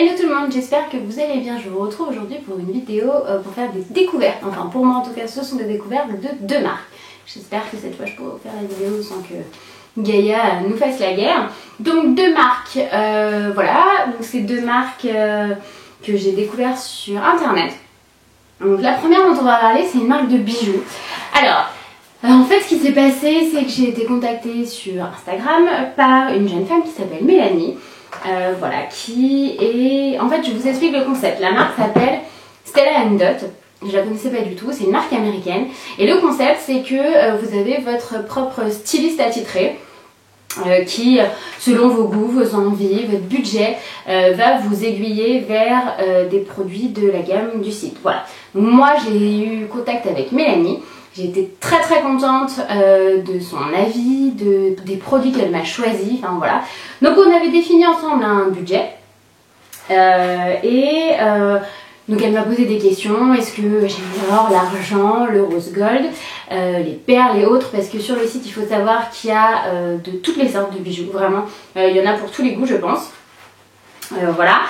Hello tout le monde, j'espère que vous allez bien. Je vous retrouve aujourd'hui pour une vidéo pour faire des découvertes. Enfin pour moi en tout cas ce sont des découvertes de deux marques. J'espère que cette fois je pourrai vous faire la vidéo sans que Gaïa nous fasse la guerre. Donc deux marques, voilà. Donc c'est deux marques que j'ai découvertes sur internet. Donc la première dont on va parler c'est une marque de bijoux. Alors en fait ce qui s'est passé c'est que j'ai été contactée sur Instagram par une jeune femme qui s'appelle Mélanie. Voilà, qui est... En fait, je vous explique le concept. La marque s'appelle Stella & Dot. Je la connaissais pas du tout, c'est une marque américaine. Et le concept, c'est que vous avez votre propre styliste attitré qui, selon vos goûts, vos envies, votre budget, va vous aiguiller vers des produits de la gamme du site. Voilà. Donc, moi, j'ai eu contact avec Mélanie. J'ai été très contente de son avis, des produits qu'elle m'a choisis, enfin voilà. Donc on avait défini ensemble un budget donc elle m'a posé des questions. Est-ce que j'aime l'or, l'argent, le rose gold, les perles et autres, parce que sur le site il faut savoir qu'il y a de toutes les sortes de bijoux, vraiment. Il y en a pour tous les goûts je pense. Voilà.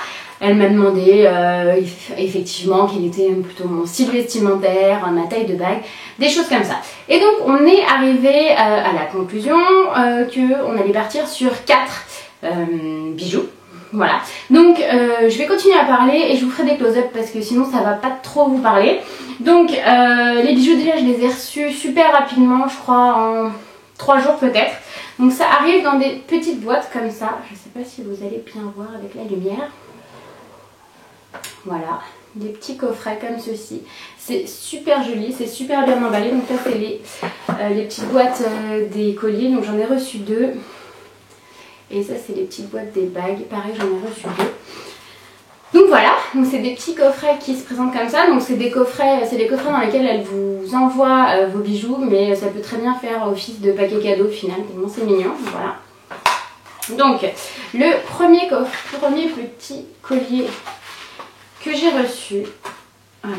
Elle m'a demandé effectivement quel était plutôt mon style vestimentaire, ma taille de bague, des choses comme ça. Et donc on est arrivé à la conclusion qu'on allait partir sur 4 bijoux. Voilà. Donc je vais continuer à parler et je vous ferai des close-up parce que sinon ça va pas trop vous parler. Donc les bijoux déjà je les ai reçus super rapidement, je crois en 3 jours peut-être. Donc ça arrive dans des petites boîtes comme ça. Je sais pas si vous allez bien voir avec la lumière. Voilà, des petits coffrets comme ceci. C'est super joli, c'est super bien emballé. Donc là c'est les petites boîtes des colliers. Donc j'en ai reçu 2. Et ça c'est les petites boîtes des bagues. Pareil j'en ai reçu 2. Donc voilà, donc c'est des petits coffrets qui se présentent comme ça. Donc c'est des coffrets dans lesquels elle vous envoie vos bijoux. Mais ça peut très bien faire office de paquet cadeau au final. Tellement c'est mignon. Voilà. Donc le premier petit collier que j'ai reçu, voilà,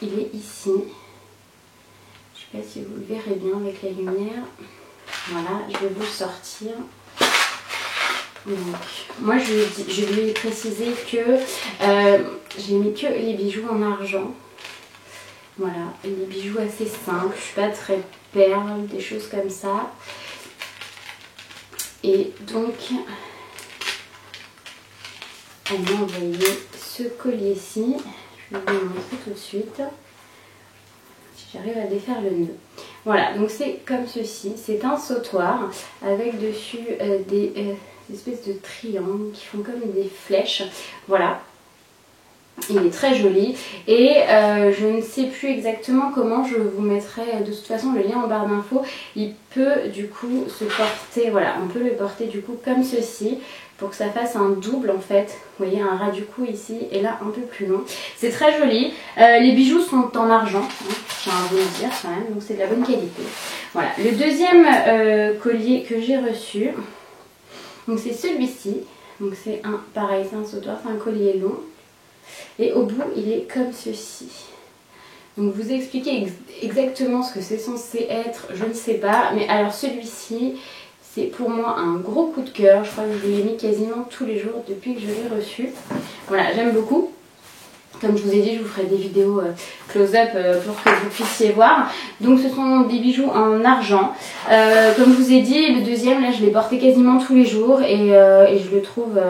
il est ici. Je sais pas si vous le verrez bien avec la lumière. Voilà, je vais vous le sortir. Donc, moi je lui ai précisé que j'ai mis que les bijoux en argent. Voilà, les bijoux assez simples, je suis pas très perles, des choses comme ça. Et donc elle m'a envoyé ce collier-ci. Je vais vous le montrer tout de suite. Si j'arrive à défaire le nœud. Voilà, donc c'est comme ceci. C'est un sautoir avec dessus des espèces de triangles qui font comme des flèches. Voilà. Il est très joli et je ne sais plus exactement comment, je vous mettrai de toute façon le lien en barre d'infos. Il peut du coup se porter, voilà, on peut le porter du coup comme ceci pour que ça fasse un double en fait. Vous voyez un ras du cou ici et là un peu plus long. C'est très joli. Les bijoux sont en argent, hein, je tiens à vous le dire quand même, donc c'est de la bonne qualité. Voilà, le deuxième collier que j'ai reçu, donc c'est celui-ci. Donc c'est un, pareil, c'est un sautoir, c'est un collier long. Et au bout il est comme ceci. Donc vous expliquer exactement ce que c'est censé être, je ne sais pas. Mais alors celui-ci c'est pour moi un gros coup de cœur. Je crois que je l'ai mis quasiment tous les jours depuis que je l'ai reçu. Voilà, j'aime beaucoup. Comme je vous ai dit, je vous ferai des vidéos close-up pour que vous puissiez voir. Donc ce sont des bijoux en argent. Comme je vous ai dit, le deuxième là je l'ai porté quasiment tous les jours. Et je le trouve...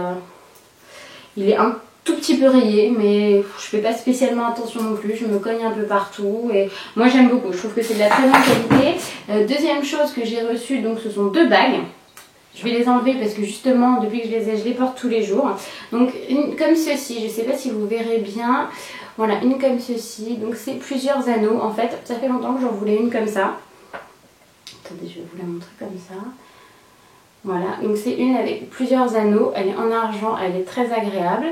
il est un tout petit peu rayé, mais je fais pas spécialement attention non plus, je me cogne un peu partout et moi j'aime beaucoup, je trouve que c'est de la très bonne qualité. Deuxième chose que j'ai reçue, donc ce sont 2 bagues. Je vais les enlever parce que justement depuis que je les porte tous les jours. Donc une comme ceci, je sais pas si vous verrez bien, voilà, une comme ceci, donc c'est plusieurs anneaux en fait, ça fait longtemps que j'en voulais une comme ça. Attendez, je vais vous la montrer comme ça. Voilà, donc c'est une avec plusieurs anneaux, elle est en argent, elle est très agréable.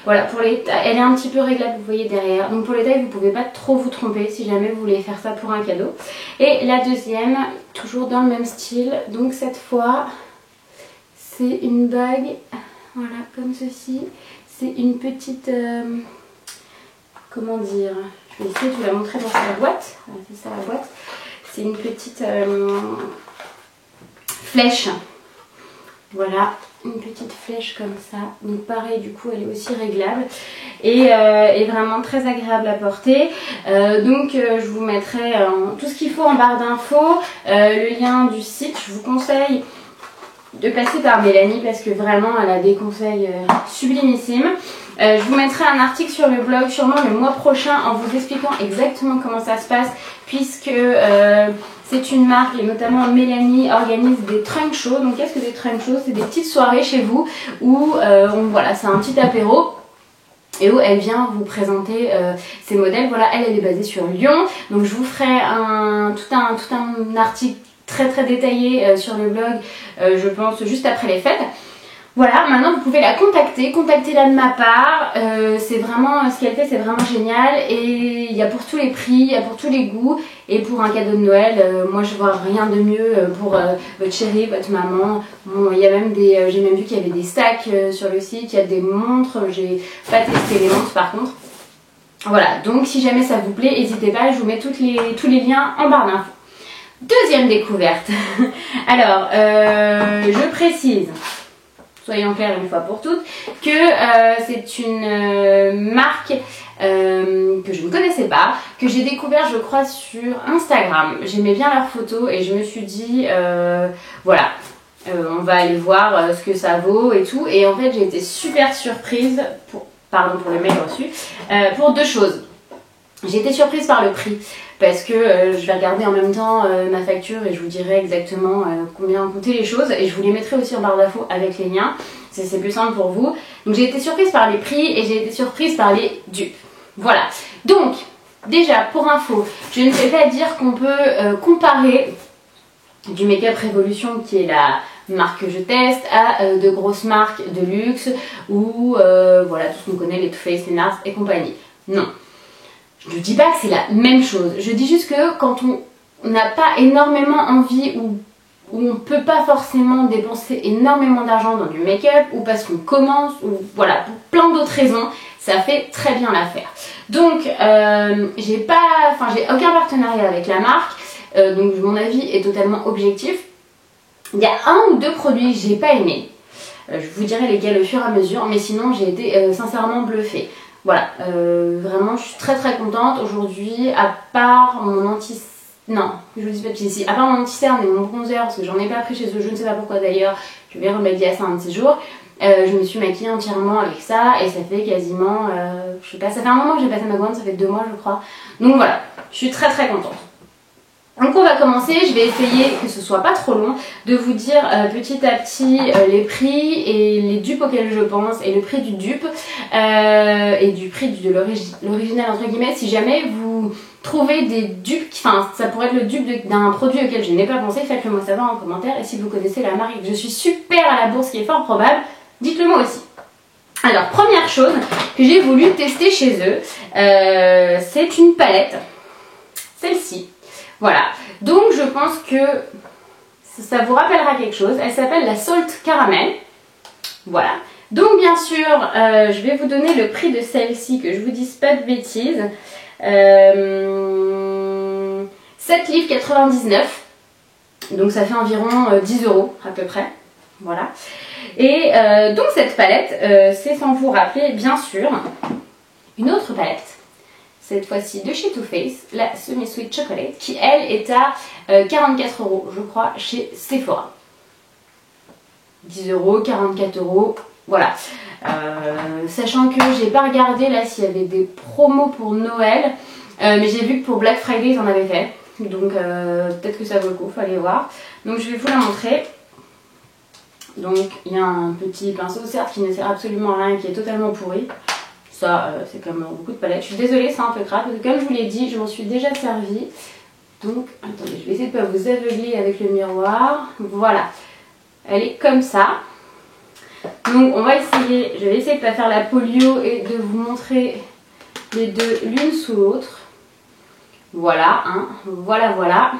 Voilà, pour les elle est un petit peu réglable, vous voyez derrière. Donc pour les tailles, vous ne pouvez pas trop vous tromper si jamais vous voulez faire ça pour un cadeau. Et la deuxième, toujours dans le même style, donc cette fois, c'est une bague, voilà, comme ceci. C'est une petite, comment dire, je vais essayer de vous la montrer dans sa boîte. Voilà, c'est ça la boîte. C'est une petite flèche. Voilà, une petite flèche comme ça. Donc pareil, du coup elle est aussi réglable et vraiment très agréable à porter. Je vous mettrai tout ce qu'il faut en barre d'infos, le lien du site. Je vous conseille de passer par Mélanie parce que vraiment elle a des conseils sublimissimes. Je vous mettrai un article sur le blog sûrement le mois prochain en vous expliquant exactement comment ça se passe, puisque c'est une marque et notamment Mélanie organise des trunk shows. Donc qu'est-ce que des trunk shows? C'est des petites soirées chez vous où voilà, c'est un petit apéro et où elle vient vous présenter ses modèles. Voilà, elle est basée sur Lyon, donc je vous ferai tout un article très détaillé sur le blog, je pense juste après les fêtes. Voilà, maintenant vous pouvez la contacter, contactez-la de ma part. C'est vraiment, ce qu'elle fait, c'est vraiment génial et il y a pour tous les prix, il y a pour tous les goûts et pour un cadeau de Noël, moi je vois rien de mieux pour votre chérie, votre maman. Bon, il y a même j'ai même vu qu'il y avait des sacs sur le site, il y a des montres, j'ai pas testé les montres par contre. Voilà, donc si jamais ça vous plaît, n'hésitez pas, je vous mets tous les liens en barre d'infos. Deuxième découverte. Alors, je précise, soyons clairs une fois pour toutes, que c'est une marque que je ne connaissais pas, que j'ai découvert je crois sur Instagram. J'aimais bien leurs photos et je me suis dit, voilà, on va aller voir ce que ça vaut et tout. Et en fait j'ai été super surprise, pardon pour le mail reçu, pour deux choses. J'ai été surprise par le prix parce que je vais regarder en même temps ma facture et je vous dirai exactement combien coûtaient les choses et je vous les mettrai aussi en barre d'infos avec les liens, c'est plus simple pour vous. Donc j'ai été surprise par les prix et j'ai été surprise par les dupes. Voilà, donc déjà pour info, je ne vais pas dire qu'on peut comparer du Make-up Revolution qui est la marque que je teste à de grosses marques de luxe ou voilà tout ce qu'on connaît, les Too Faced, les NARS et compagnie. Non. Je ne dis pas que c'est la même chose, je dis juste que quand on n'a pas énormément envie ou on ne peut pas forcément dépenser énormément d'argent dans du make-up ou parce qu'on commence ou voilà, pour plein d'autres raisons, ça fait très bien l'affaire. Donc j'ai aucun partenariat avec la marque, donc mon avis est totalement objectif. Il y a un ou deux produits que j'ai pas aimé, je vous dirai lesquels au fur et à mesure, mais sinon j'ai été sincèrement bluffée. Voilà, vraiment je suis très contente aujourd'hui, à part mon non, je vous dis pas de ici, à part mon anti-cerne et mon bronzer, parce que j'en ai pas pris chez eux, je ne sais pas pourquoi d'ailleurs, je vais remédier à ça un petit jour. Je me suis maquillée entièrement avec ça et ça fait quasiment, je sais pas, ça fait un moment que j'ai passé ma commande, ça fait 2 mois je crois. Donc voilà, je suis très contente. Donc on va commencer, je vais essayer que ce soit pas trop long, de vous dire petit à petit les prix et les dupes auxquelles je pense et le prix du dupe et du prix de l'original entre guillemets. Si jamais vous trouvez des dupes, enfin ça pourrait être le dupe d'un produit auquel je n'ai pas pensé, faites-le moi savoir en commentaire et si vous connaissez la marque et que je suis super à la bourse, ce qui est fort probable, dites-le moi aussi. Alors première chose que j'ai voulu tester chez eux, c'est une palette, celle-ci. Voilà, donc je pense que ça vous rappellera quelque chose. Elle s'appelle la Salt Caramel. Voilà, donc bien sûr, je vais vous donner le prix de celle-ci, que je vous dise pas de bêtises. 7 livres 99, donc ça fait environ 10 € à peu près. Voilà, et donc cette palette, c'est sans vous rappeler bien sûr une autre palette. Cette fois-ci de chez Too Faced, la Semi Sweet Chocolate, qui elle est à 44 € je crois chez Sephora. 10 €, 44 €, voilà. Sachant que j'ai pas regardé là s'il y avait des promos pour Noël, mais j'ai vu que pour Black Friday ils en avaient fait. Donc peut-être que ça vaut le coup, faut aller voir. Donc je vais vous la montrer. Donc il y a un petit pinceau certes qui ne sert absolument à rien, qui est totalement pourri. Ça, c'est comme beaucoup de palettes. Je suis désolée, c'est un peu crade, parce que comme je vous l'ai dit, je m'en suis déjà servi. Donc, attendez, je vais essayer de ne pas vous aveugler avec le miroir. Voilà, elle est comme ça. Donc, on va essayer, je vais essayer de ne pas faire la polio et de vous montrer les deux l'une sous l'autre. Voilà, hein, voilà.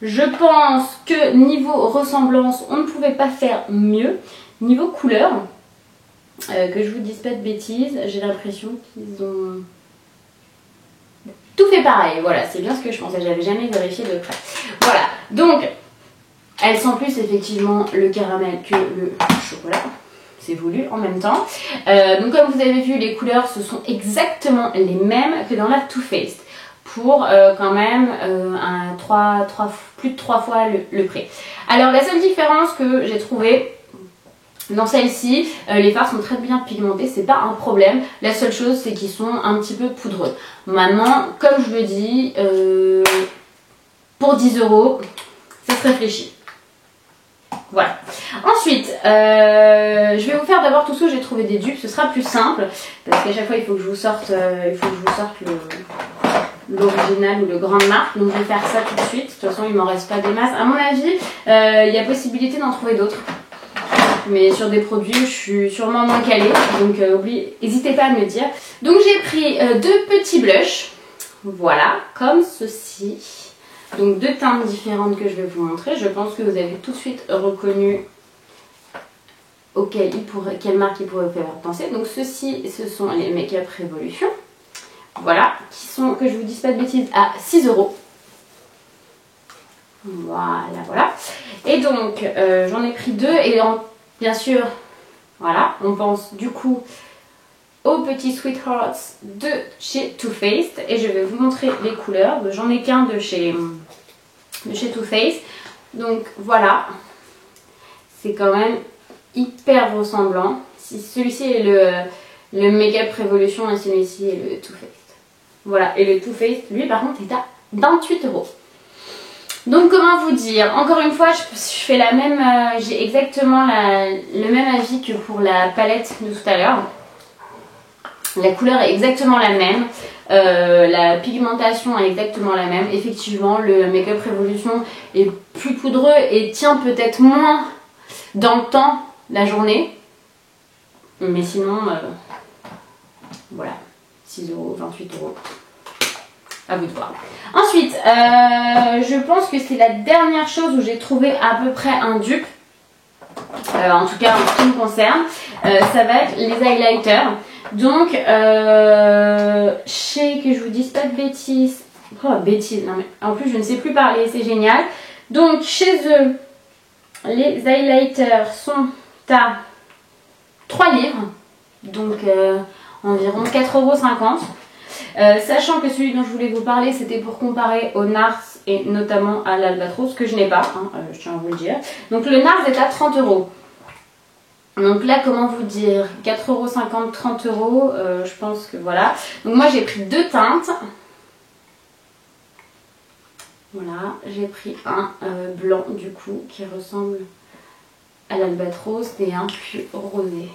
Je pense que niveau ressemblance, on ne pouvait pas faire mieux. Niveau couleur, que je vous dise pas de bêtises, j'ai l'impression qu'ils ont tout fait pareil. Voilà, c'est bien ce que je pensais, j'avais jamais vérifié de près. Voilà, donc Elle sent plus effectivement le caramel que le chocolat. C'est voulu en même temps. Donc comme vous avez vu, les couleurs, ce sont exactement les mêmes que dans la Too Faced. Pour quand même plus de 3 fois le prix. Alors la seule différence que j'ai trouvée dans celle-ci, les fards sont très bien pigmentés, c'est pas un problème. La seule chose, c'est qu'ils sont un petit peu poudreux. Maintenant, comme je le dis, pour 10 €, ça se réfléchit. Voilà. Ensuite, je vais vous faire d'abord tout ce que j'ai trouvé des dupes. Ce sera plus simple parce qu'à chaque fois, il faut que je vous sorte, l'original ou le grande marque. Donc, je vais faire ça tout de suite. De toute façon, il m'en reste pas des masses. À mon avis, il y a possibilité d'en trouver d'autres. Mais sur des produits, je suis sûrement moins calée. Donc, n'hésitez pas à me le dire. Donc, j'ai pris 2 petits blushs. Voilà, comme ceci. Donc 2 teintes différentes que je vais vous montrer. Je pense que vous avez tout de suite reconnu quelle marque il pourrait vous faire penser. Donc ceux-ci, ce sont les Make Up Revolution. Voilà, qui sont, que je vous dise pas de bêtises, à 6 €. Voilà, voilà. Et donc, j'en ai pris 2 et bien sûr, voilà, on pense du coup aux petits Sweethearts de chez Too Faced. Et je vais vous montrer les couleurs. J'en ai qu'un de chez Too Faced. Donc voilà, c'est quand même hyper ressemblant. Celui-ci est le Make Up Revolution et celui-ci est le Too Faced. Voilà, et le Too Faced, lui par contre, est à 28 €. Donc comment vous dire, encore une fois, je fais la même, j'ai exactement le même avis que pour la palette de tout à l'heure. La couleur est exactement la même, la pigmentation est exactement la même. Effectivement, le Make Up Revolution est plus poudreux et tient peut-être moins dans le temps la journée. Mais sinon, voilà, 6 €, 28 €. À vous de voir. Ensuite, je pense que c'est la dernière chose où j'ai trouvé à peu près un dupe. En tout cas, en ce qui me concerne, ça va être les highlighters. Donc, que je vous dise pas de bêtises. Oh, bêtises, non mais en plus je ne sais plus parler, c'est génial. Donc, chez eux, les highlighters sont à 3 livres. Donc, environ 4,50 €. Sachant que celui dont je voulais vous parler, c'était pour comparer au NARS et notamment à l'Albatros, que je n'ai pas, hein, je tiens à vous le dire. Donc le NARS est à 30 €. Donc là, comment vous dire, 4,50 €, 30 €, je pense que voilà. Donc moi j'ai pris 2 teintes. Voilà, j'ai pris un blanc du coup qui ressemble à l'Albatros et un plus rosé.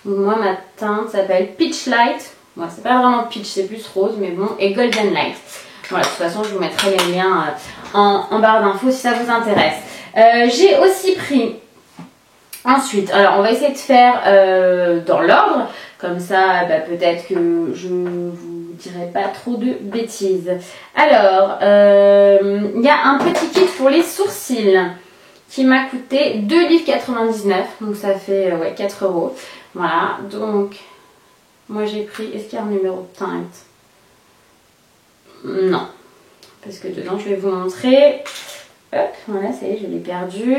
Donc moi ma teinte s'appelle Peach Light. Bon, c'est pas vraiment peach, c'est plus rose, mais bon, et Golden Light. Voilà, de toute façon, je vous mettrai les liens en barre d'infos si ça vous intéresse. J'ai aussi pris ensuite, alors on va essayer de faire dans l'ordre, comme ça, bah, peut-être que je vous dirai pas trop de bêtises. Alors, il y a un petit kit pour les sourcils qui m'a coûté 2,99 €, donc ça fait ouais, 4 €. Voilà, donc... Moi j'ai pris, est-ce qu'il y a un numéro de teinte? Non, parce que dedans je vais vous montrer. Hop, voilà, ça y est, je l'ai perdu.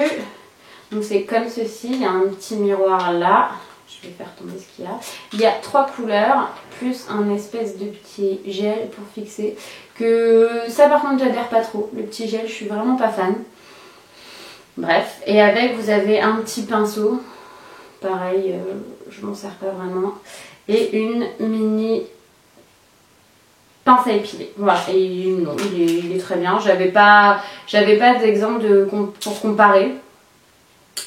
Donc c'est comme ceci, il y a un petit miroir là. Je vais faire tomber ce qu'il y a. Il y a 3 couleurs, plus un espèce de petit gel pour fixer. Que ça par contre j'adhère pas trop. Le petit gel, je suis vraiment pas fan. Bref, et avec vous avez un petit pinceau. Pareil, je m'en sers pas vraiment. Et une mini pince à épiler. Voilà, et non, il est très bien. J'avais pas d'exemple pour comparer.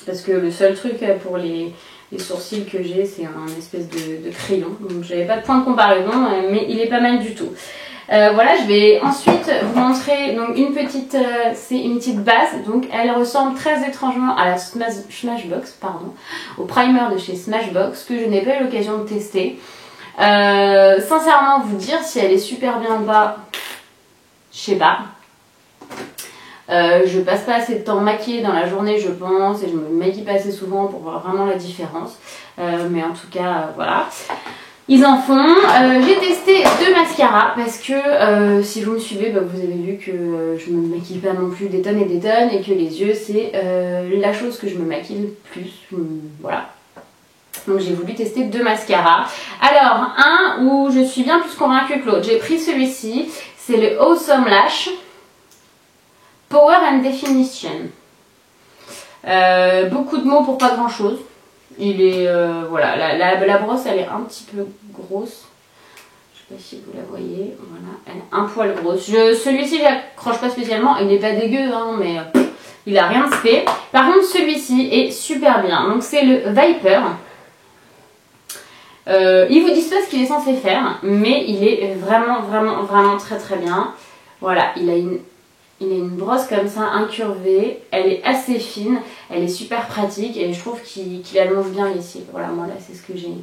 Parce que le seul truc pour les sourcils que j'ai, c'est un espèce de crayon. Donc j'avais pas de point de comparaison, mais il est pas mal du tout. Voilà, je vais ensuite vous montrer donc c'est une petite base. Donc elle ressemble très étrangement à la Smashbox, pardon, au primer de chez Smashbox que je n'ai pas eu l'occasion de tester. Sincèrement, vous dire si elle est super bien ou pas, je sais pas. Je passe pas assez de temps maquillée dans la journée, je pense, et je me maquille pas assez souvent pour voir vraiment la différence. Mais en tout cas, voilà. ils en font. J'ai testé 2 mascaras parce que si vous me suivez, bah, vous avez vu que je me maquille pas non plus des tonnes et des tonnes et que les yeux c'est la chose que je me maquille le plus. Voilà. Donc j'ai voulu tester 2 mascaras. Alors un où je suis bien plus convaincue que l'autre. J'ai pris celui-ci, c'est le Awesome Lash Power and Definition. Beaucoup de mots pour pas grand chose. Il est voilà, la brosse elle est un petit peu grosse. Je sais pas si vous la voyez. Voilà, elle est un poil grosse. Celui-ci j'accroche pas spécialement. Il n'est pas dégueu hein, mais il a rien de spé. Par contre celui-ci est super bien. Donc c'est le Viper. Ils vous disent pas ce qu'il est censé faire, mais il est vraiment très bien. Voilà, il a une brosse comme ça, incurvée, elle est assez fine, elle est super pratique et je trouve qu'il allonge bien les cils. Voilà, moi là c'est ce que j'ai mis.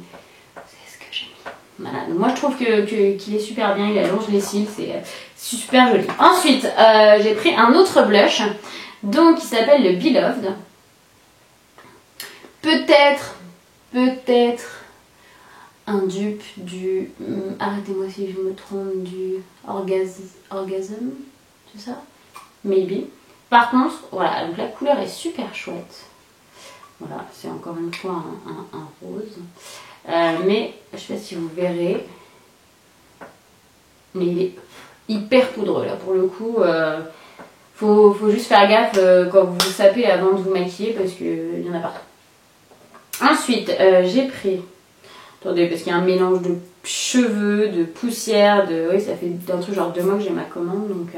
Voilà, donc moi je trouve qu'il est super bien, il allonge les cils, c'est super joli. Ensuite, j'ai pris un autre blush, donc qui s'appelle le Beloved. Peut-être un dupe du, arrêtez-moi si je me trompe, du Orgasm, c'est ça? Maybe. Par contre, voilà, donc la couleur est super chouette. Voilà, c'est encore une fois un rose. Mais, je sais pas si vous verrez, mais il est hyper poudreux là pour le coup. Faut juste faire gaffe quand vous vous sapez avant de vous maquiller parce qu'il y en a partout. Ensuite, j'ai pris... Attendez, parce qu'il y a un mélange de cheveux, de poussière, de... Oui, ça fait un truc genre 2 mois que j'ai ma commande, donc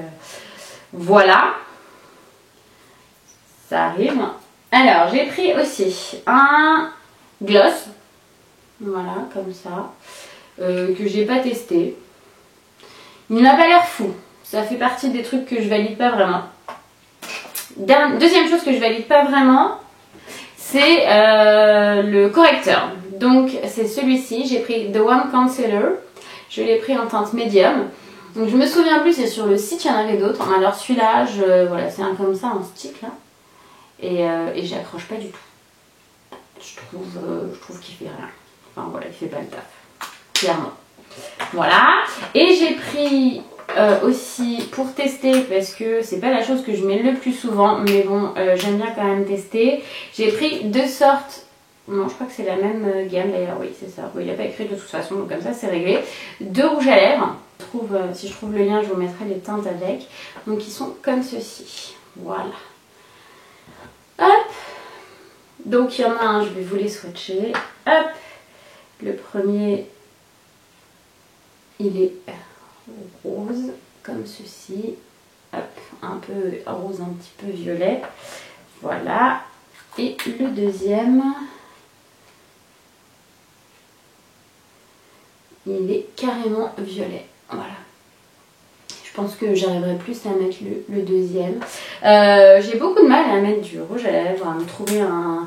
voilà. Ça arrive. Alors, j'ai pris aussi un gloss. Voilà, comme ça. Que j'ai pas testé. Il n'a pas l'air fou. Ça fait partie des trucs que je valide pas vraiment. Deuxième chose que je valide pas vraiment, c'est le correcteur. Donc c'est celui-ci, j'ai pris The One Concealer, je l'ai pris en teinte médium. Donc je me souviens plus, c'est sur le site, il y en avait d'autres. Alors celui-là, voilà, c'est un comme ça en stick là. Et j'accroche pas du tout. Je trouve qu'il fait rien. Enfin voilà, il fait pas le taf. Clairement. Voilà. Et j'ai pris aussi pour tester, parce que c'est pas la chose que je mets le plus souvent, mais bon, j'aime bien quand même tester. J'ai pris 2 sortes. Non, je crois que c'est la même gamme d'ailleurs, oui, c'est ça. Bon, il n'a pas écrit de toute façon, donc comme ça, c'est réglé. 2 rouges à lèvres. Si je trouve le lien, je vous mettrai les teintes avec. Donc, ils sont comme ceci. Voilà. Hop. Donc, il y en a un, je vais vous les swatcher. Hop. Le premier, il est rose, comme ceci. Hop. Un peu rose, un petit peu violet. Voilà. Et le deuxième... il est carrément violet. Voilà. Je pense que j'arriverai plus à mettre le deuxième. J'ai beaucoup de mal à mettre du rouge à lèvres, à me trouver un...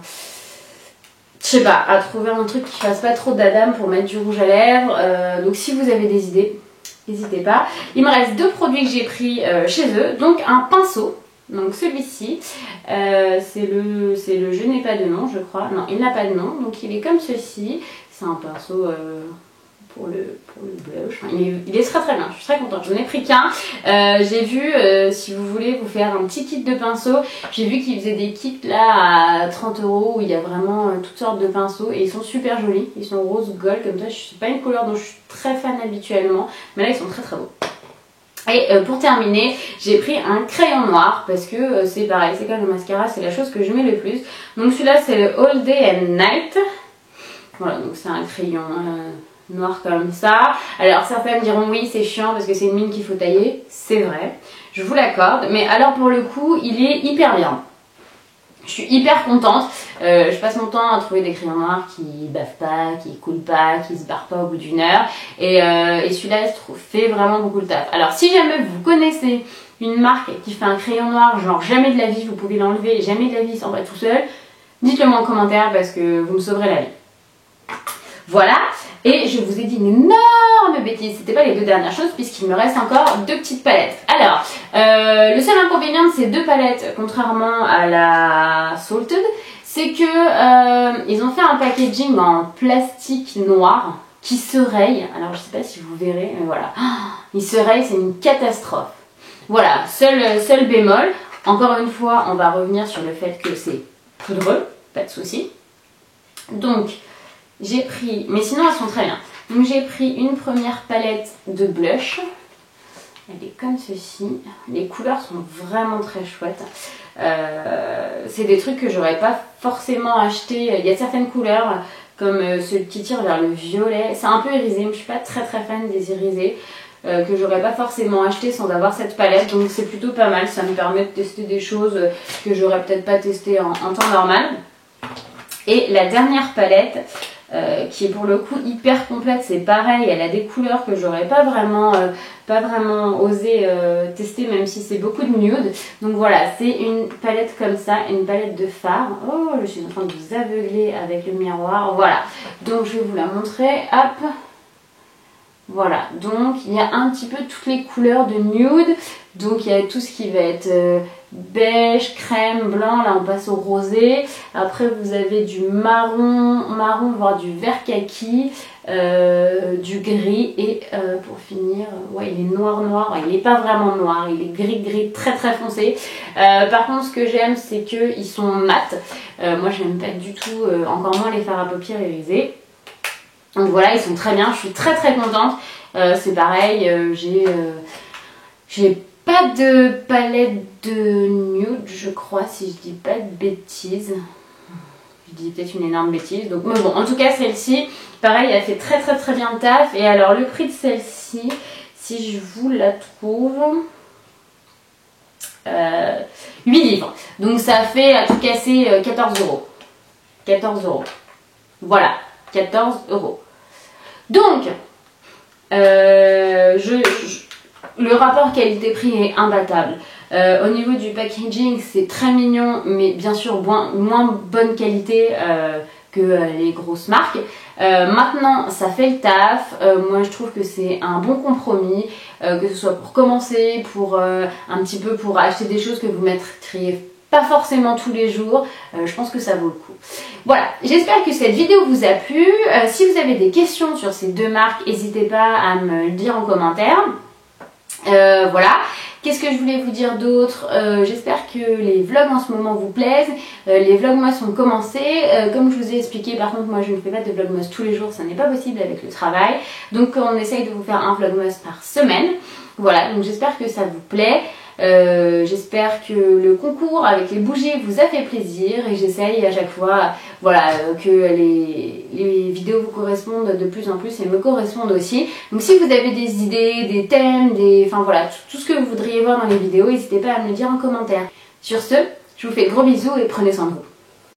Je sais pas, à trouver un truc qui fasse pas trop d'adam pour mettre du rouge à lèvres. Donc si vous avez des idées, n'hésitez pas. Il me reste 2 produits que j'ai pris chez eux. Donc un pinceau. Donc celui-ci, c'est le Je n'ai pas de nom, je crois. Non, il n'a pas de nom. Donc il est comme ceci. C'est un pinceau... pour le blush. Il est très bien, je suis très contente. J'en ai pris qu'un. J'ai vu, si vous voulez vous faire un petit kit de pinceaux, j'ai vu qu'ils faisaient des kits là à 30 € où il y a vraiment toutes sortes de pinceaux et ils sont super jolis. Ils sont rose gold comme ça. C'est pas une couleur dont je suis très fan habituellement, mais là ils sont très beaux. Et pour terminer, j'ai pris un crayon noir parce que c'est pareil, c'est comme le mascara, c'est la chose que je mets le plus. Donc celui-là c'est le All Day and Night. Voilà, donc c'est un crayon noir comme ça. Alors certains me diront oui c'est chiant parce que c'est une mine qu'il faut tailler, c'est vrai, je vous l'accorde, mais alors pour le coup il est hyper bien. Je suis hyper contente, je passe mon temps à trouver des crayons noirs qui bavent pas, qui coulent pas, qui se barrent pas au bout d'1 heure et celui-là fait vraiment beaucoup le taf. Alors si jamais vous connaissez une marque qui fait un crayon noir genre jamais de la vie, vous pouvez l'enlever, jamais de la vie il s'en va tout seul, dites-le moi en commentaire parce que vous me sauverez la vie. Voilà, et je vous ai dit une énorme bêtise, c'était pas les 2 dernières choses puisqu'il me reste encore 2 petites palettes. Alors, le seul inconvénient de ces 2 palettes, contrairement à la Salted, c'est que ils ont fait un packaging en plastique noir. qui se raye. Alors je sais pas si vous verrez, mais voilà. Il se raye, c'est une catastrophe. Voilà, seul bémol. Encore une fois, on va revenir sur le fait que c'est poudreux, pas de souci. Donc, j'ai pris, mais sinon elles sont très bien. Donc j'ai pris une première palette de blush. Elle est comme ceci. Les couleurs sont vraiment très chouettes. C'est des trucs que j'aurais pas forcément acheté. Il y a certaines couleurs comme celui qui tire vers le violet. C'est un peu irisé, mais je suis pas très fan des irisés. Que j'aurais pas forcément acheté sans avoir cette palette, donc c'est plutôt pas mal. Ça me permet de tester des choses que j'aurais peut-être pas testées en temps normal. Et la dernière palette qui est pour le coup hyper complète, c'est pareil, elle a des couleurs que j'aurais pas vraiment osé tester, même si c'est beaucoup de nude. Donc voilà, c'est une palette comme ça, une palette de fard. Oh, je suis en train de vous aveugler avec le miroir. Voilà, donc je vais vous la montrer. Hop. Voilà, donc il y a un petit peu toutes les couleurs de nude. Donc il y a tout ce qui va être beige, crème, blanc. Là on passe au rosé. Après vous avez du marron, voire du vert kaki, du gris. Et pour finir, ouais, il est noir. Il n'est pas vraiment noir, il est gris très foncé. Par contre ce que j'aime c'est qu'ils sont mat. Moi j'aime pas du tout, encore moins les fards à paupières irisés. Donc voilà, ils sont très bien, je suis très contente. C'est pareil, j'ai pas de palette de nude, je crois, si je dis pas de bêtises. Je dis peut-être une énorme bêtise. Donc, mais bon, en tout cas, celle-ci, pareil, elle fait très bien le taf. Et alors, le prix de celle-ci, si je vous la trouve... 8 livres. Donc ça fait à tout casser 14 euros. 14 euros. Voilà, 14 euros. Donc, le rapport qualité-prix est imbattable. Au niveau du packaging, c'est très mignon, mais bien sûr moins bonne qualité que les grosses marques. Maintenant, ça fait le taf. Moi, je trouve que c'est un bon compromis, que ce soit pour commencer, pour un petit peu pour acheter des choses que vous mettriez pas forcément tous les jours. Je pense que ça vaut le coup. Voilà, j'espère que cette vidéo vous a plu. Si vous avez des questions sur ces deux marques, n'hésitez pas à me le dire en commentaire. Voilà. Qu'est-ce que je voulais vous dire d'autre? J'espère que les vlogs en ce moment vous plaisent. Les vlogmas sont commencés. Comme je vous ai expliqué, par contre, moi je ne fais pas de vlogmas tous les jours, ça n'est pas possible avec le travail. Donc on essaye de vous faire un vlogmas par semaine. Voilà, donc j'espère que ça vous plaît. J'espère que le concours avec les bougies vous a fait plaisir et j'essaye à chaque fois voilà, que les vidéos vous correspondent de plus en plus et me correspondent aussi. Donc si vous avez des idées, des thèmes, enfin voilà, tout ce que vous voudriez voir dans les vidéos, n'hésitez pas à me le dire en commentaire. Sur ce, je vous fais de gros bisous et prenez soin de vous.